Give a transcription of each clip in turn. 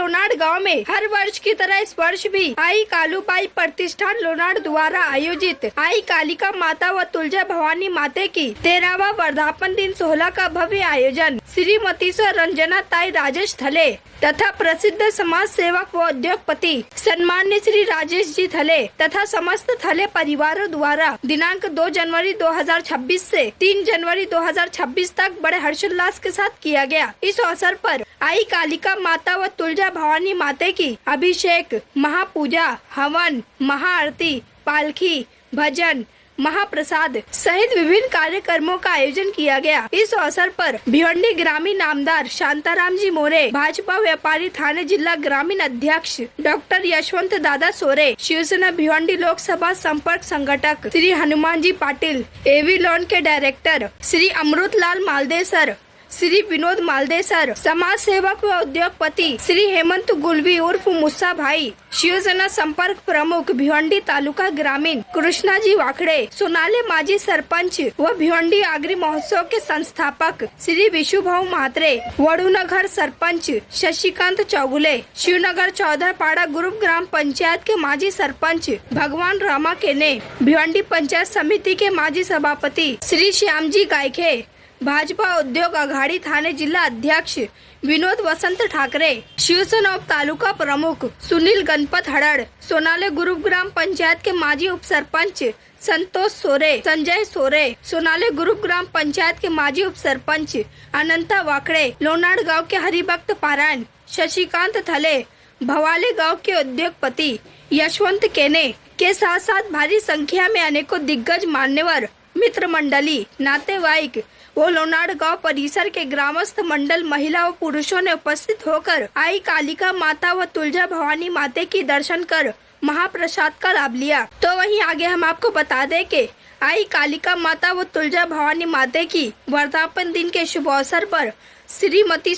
लोनाड़ गांव में हर वर्ष की तरह इस वर्ष भी आई कालूबाई प्रतिष्ठान लोनाड़ द्वारा आयोजित आई कालिका माता व तुलजा भवानी माते की 13वां वर्धापन दिन 16 का भव्य आयोजन श्रीमती रंजना ताई राजेश थले तथा प्रसिद्ध समाज सेवक व उद्योगपति सम्मान्य श्री राजेश जी थले तथा समस्त थले परिवारों द्वारा दिनांक 2 जनवरी 2026 से 3 जनवरी 2026 तक बड़े हर्षोल्लास के साथ किया गया। इस अवसर पर आई कालिका माता व तुलजा भवानी माते की अभिषेक, महापूजा, हवन, महाआरती, पालकी, भजन, महाप्रसाद सहित विभिन्न कार्यक्रमों का आयोजन किया गया। इस अवसर पर भिवंडी ग्रामीण नामदार शांताराम जी मोरे, भाजपा व्यापारी थाने जिला ग्रामीण अध्यक्ष डॉक्टर यशवंत दादा सोरे, शिवसेना भिवंडी लोकसभा संपर्क संगठक श्री हनुमान जी पाटिल, एवी लोन के डायरेक्टर श्री अमृतलाल मालदेसर, श्री विनोद मालदेसर, समाज सेवक व उद्योगपति श्री हेमंत गुलवी उर्फ मुस्सा भाई, शिवसेना संपर्क प्रमुख भिवंडी तालुका ग्रामीण कृष्णा जी वाकड़े, सोनाले माजी सरपंच व भिवंडी आगरी महोत्सव के संस्थापक श्री विशुभाऊ महात्रे, वड़ूनगर सरपंच शशिकांत चौगुले, शिवनगर चौधरपाड़ा ग्रुप ग्राम पंचायत के माजी सरपंच भगवान रामा केने, भिवंडी पंचायत समिति के माजी सभापति श्री श्याम जी गायखे, भाजपा उद्योग आघाड़ी थाने जिला अध्यक्ष विनोद वसंत ठाकरे, शिवसेना उप तालुका प्रमुख सुनील गणपत हड़ड़, सोनाले गुरुग्राम पंचायत के माजी उप सरपंच संतोष सोरे, संजय सोरे, सोनाले गुरुग्राम पंचायत के माजी उप सरपंच अनंता वाकड़े, लोनाड़ गांव के हरिभक्त पारायण शशिकांत थले, भवाले गांव के उद्योगपति यशवंत केने के साथ साथ भारी संख्या में अनेकों दिग्गज मान्यवर, मित्र मंडली, नातेवाईक वो लोनाड़ गांव परिसर के ग्रामस्थ मंडल महिला व पुरुषों ने उपस्थित होकर आई कालिका माता व तुलजा भवानी माते की दर्शन कर महाप्रसाद का लाभ लिया। तो वहीं आगे हम आपको बता दें कि आई कालिका माता व तुलजा भवानी माते की वर्धापन दिन के शुभ अवसर पर श्रीमती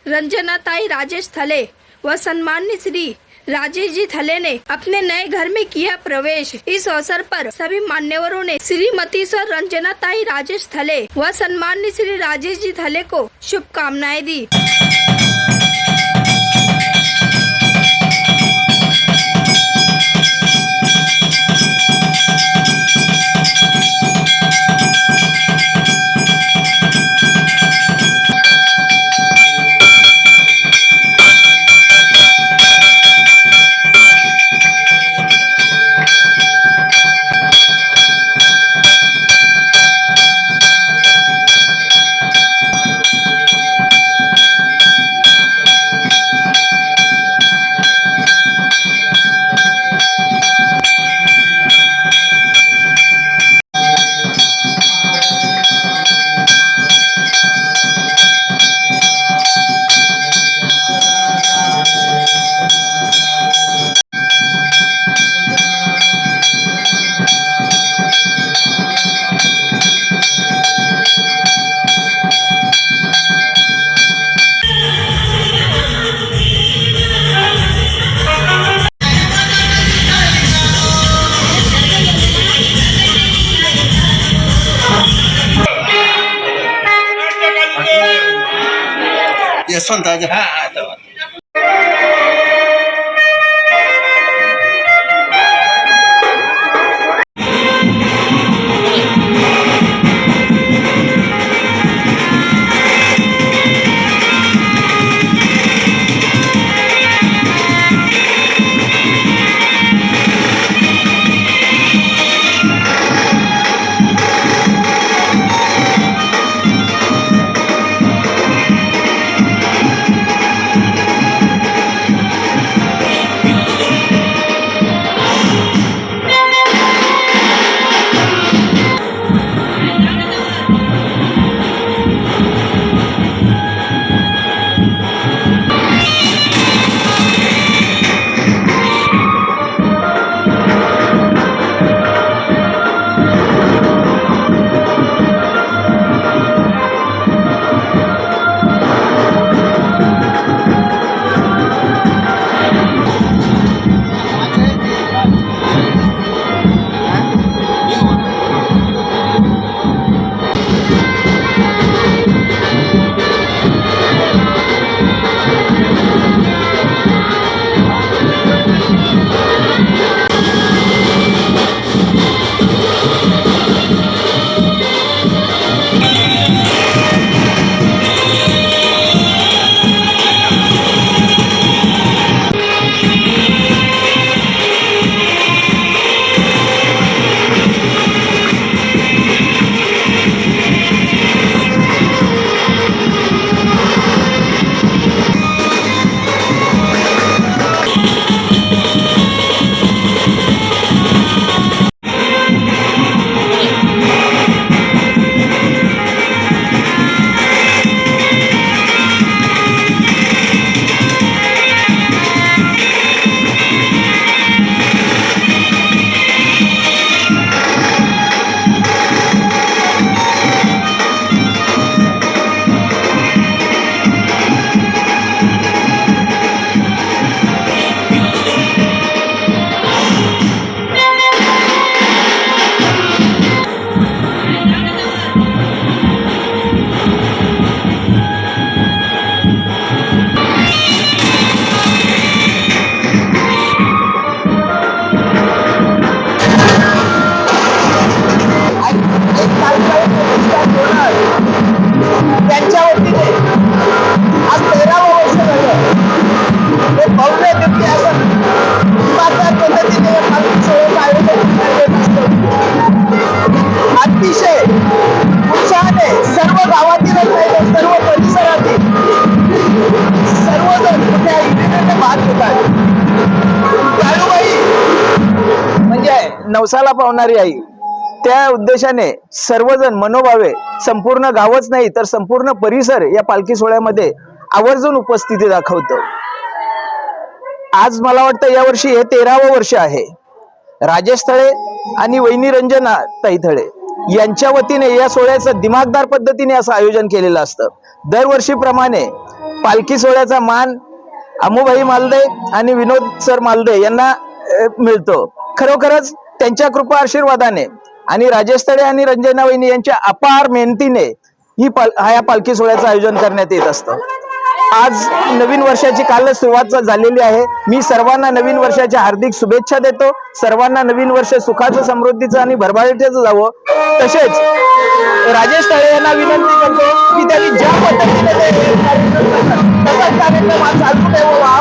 रंजना ताई राजेश थले व सम्मान्य श्री राजेश जी थले ने अपने नए घर में किया प्रवेश। इस अवसर पर सभी मान्यवरों ने श्रीमती रंजना ताई राजेश थले व सम्मान्य श्री राजेश जी थले को शुभकामनाएं दी। यशवंत आजा। नवसाला पावणारी आई, त्या उद्देशाने सर्वजण मनोभावे संपूर्ण गावच नाही तर संपूर्ण परिसर या पालखी सोहळ्यामध्ये आवर्जून उपस्थिती दाखवतो. आज मला वाटतं यावर्षी हे 13वं वर्ष आहे. राजेश थळे आणि वहिनी रंजना ताई थळे यांच्या वतीने या सोहळ्याचं दिमागदार पद्धतीने असं आयोजन केलेलं असतं. दरवर्षीप्रमाणे पालखी सोहळ्याचा मान अमुभाई मालदे आणि विनोद सर मालदे यांना मिळतो. खरोखरच त्यांच्या कृपा आशीर्वादाने आणि राजेश थळे आणि रंजना वहिनी यांच्या अपार मेहनतीने या पालखी सोहळ्याचं आयोजन करण्यात येत असतं. आज नवीन वर्षाची कालच सुरुवात झालेली आहे. मी सर्वांना नवीन वर्षाच्या हार्दिक शुभेच्छा देतो. सर्वांना नवीन वर्ष सुखाचं, समृद्धीचं आणि भरभराटीचं जावं. तसेच राजेश थळे यांना विनंती करतो की त्यांनी ज्या पद्धतीने तसाच कार्यक्रम आज चालू ठेवावा.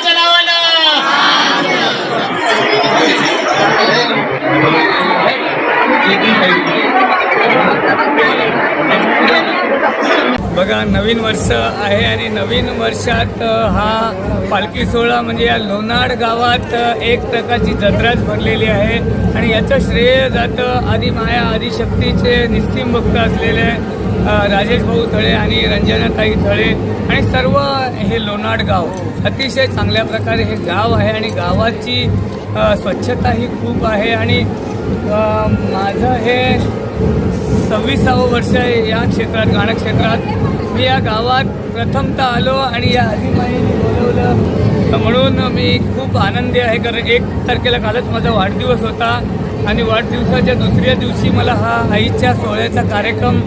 विठ्ठलाच्या नावानं बघा, नवीन वर्ष आहे आणि नवीन वर्षात हा पालखी सोहळा म्हणजे या लोणाड गावात एक प्रकारची जत्राच भरलेली आहे आणि याचं श्रेय जातं आदिमाया आदिशक्तीचे निस्सीम भक्त असलेले राजेश भाऊ थळे आणि रंजनाताई थळे आणि सर्व हे लोणाड गाव अतिशय चांगल्या प्रकारे हे गाव आहे आणि गावाची स्वच्छताही खूप आहे आणि माझं हे 26वं वर्ष आहे या क्षेत्रात, गाणं क्षेत्रात. मी या गावात प्रथमतः आलो आणि या आदिमाईने बोलवलं म्हणून मी खूप आनंदी आहे. कारण 1 तारखेला कालच माझा वाढदिवस होता आणि वाढदिवसाच्या दुसऱ्या दिवशी मला हा आईच्या सोहळ्याचा कार्यक्रम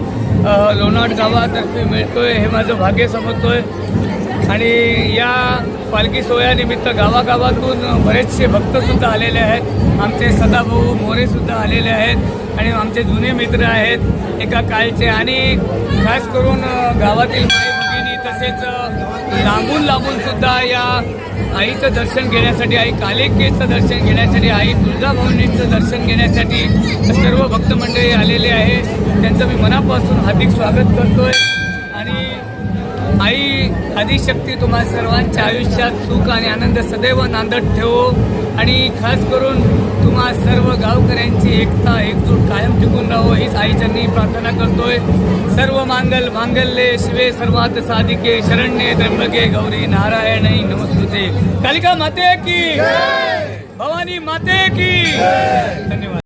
लोणाड गावातर्फे मिळतोय हे माझं भाग्य समजतोय. आणि या पालखी सोहळ्यानिमित्त गावागावातून बरेचसे भक्तसुद्धा आलेले आहेत. आमचे सदाभाऊ मोरेसुद्धा आलेले आहेत आणि आमचे जुने मित्र आहेत एका काळचे आणि खास करून गावातील माई भगिनी तसेच लांबून सुद्धा या आईचं दर्शन घेण्यासाठी, आई कालिकेचं दर्शन घेण्यासाठी, आई तुळजाभवानीचं दर्शन घेण्यासाठी सर्व भक्तमंडळी आलेले आहे. त्यांचं मी मनापासून हार्दिक स्वागत करतोय आणि आई आदिशक्ती तुम्हा सर्वांच्या आयुष्यात सुख आणि आनंद सदैव नांदत ठेवो आणि खास करून तुम्हा सर्व गावकऱ्यांची एकता एकजूट कायम टिकून राहो हीच आईच्यांनी प्रार्थना करतोय. सर्व मांगल्ये शिवे सर्वात साधिके शरण्ये त्र्यंबके गौरी नारायणी नमस्ते. कालिका माते की, भवानी माते की. धन्यवाद.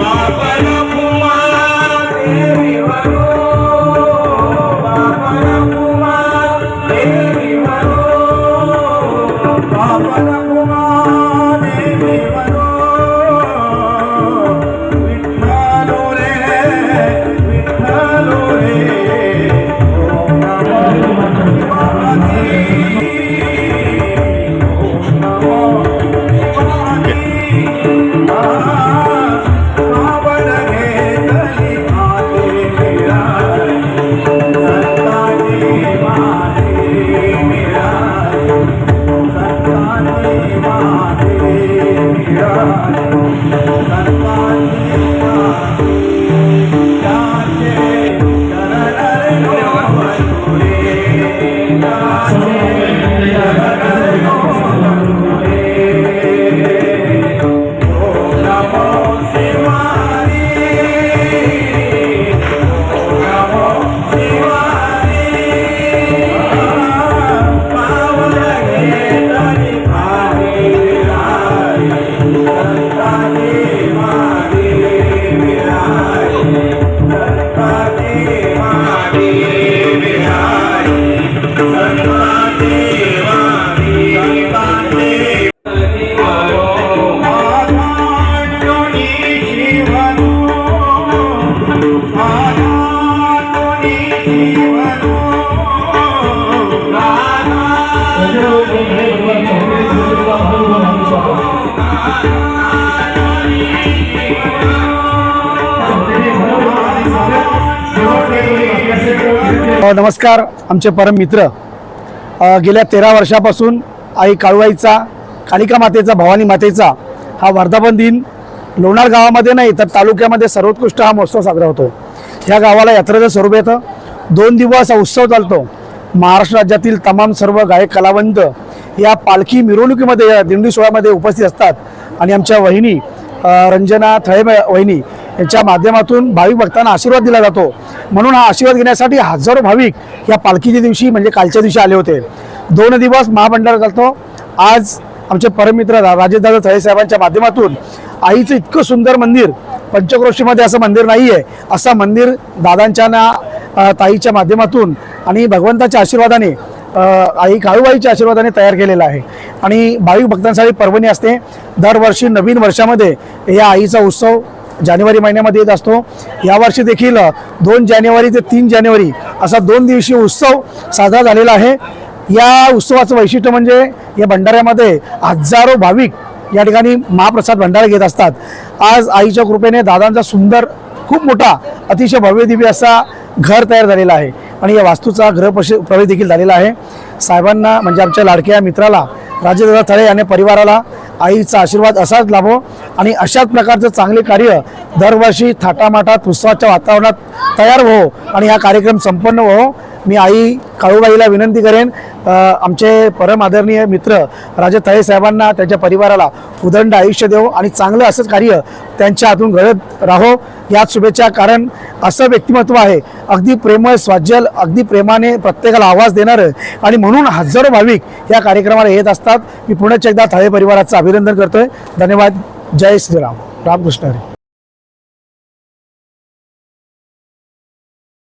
बापन नमस्कार. आमचे परम मित्र गेल्या 13 वर्षापासून आई काळूबाईचा, कालिका मातेचा, भवानी मातेचा हा वर्धापन दिन लोणार गावामध्ये नाही तर तालुक्यामध्ये सर्वोत्कृष्ट हा महोत्सव साजरा होतो. ह्या गावाला यात्रेचं स्वरूप येतं. 2 दिवस हा उत्सव चालतो. महाराष्ट्र राज्यातील तमाम सर्व गायक कलावंत या पालखी मिरवणुकीमध्ये, या दिंडी सोहळ्यामध्ये उपस्थित असतात आणि आमच्या वहिनी रंजना थळे वहिनी यांच्या माध्यमातून भाविक भक्तांना आशीर्वाद दिला जातो. म्हणून हा आशीर्वाद घेण्यासाठी हजारो भाविक या पालखीच्या दिवशी म्हणजे कालच्या दिवशी आले होते. 2 दिवस महाभंडारा चालतो. आज आमचे परममित्र राजेशदादा थळे साहेबांच्या माध्यमातून आईचं इतकं सुंदर मंदिर, पंचक्रोशीमध्ये असं मंदिर नाही आहे, असं मंदिर दादांच्या ताईच्या माध्यमातून आणि भगवंताच्या आशीर्वादाने, आई काळूबाईच्या आशीर्वादाने तयार केलेला आहे. आणि भाविक भक्तांसाठी पर्वणी असते. दरवर्षी नवीन वर्षामध्ये या आईचा उत्सव जानेवारी महिन्यामध्ये येत असतो. यावर्षी देखील 2 जानेवारी ते 3 जानेवारी असा 2 दिवसीय उत्सव साजरा झालेला आहे. या उत्सवाचं वैशिष्ट्य म्हणजे या भंडाऱ्यामध्ये हजारो भाविक या ठिकाणी महाप्रसाद भंडारा घेत असतात. आज आईच्या कृपेने दादांचा सुंदर, खूप मोठा, अतिशय भव्य दिव्य असा घर तयार झालेला आहे आणि या वास्तूचा गृहप्रवेश देखील झालेला आहे. साहेबांना म्हणजे आमच्या लाडक्या मित्राला राजेशदादा थळे आणि परिवाराला आईचा आशीर्वाद असाच लाभो आणि अशाच प्रकारचं चांगले कार्य दरवर्षी थाटामाटात उत्सवाच्या वातावरणात तयार हो आणि हा कार्यक्रम संपन्न हो. मी आई काळूबाईला विनंती करेन, आमचे परम आदरणीय मित्र राजे थळे साहेबांना, त्यांच्या परिवाराला उदंड आयुष्य देव आणि चांगलं असंच कार्य त्यांच्या हातून घडत राहो याच शुभेच्छा. कारण असं व्यक्तिमत्व आहे अगदी प्रेमळ, स्वाज्जल, अगदी प्रेमाने प्रत्येकाला आवाज देणारं आणि म्हणून हजारो भाविक या कार्यक्रमाला येत असतात. मी पुन्हा एकदा थळे परिवाराचं अभिनंदन करतोय. धन्यवाद. जय श्रीराम. रामकृष्ण हरी.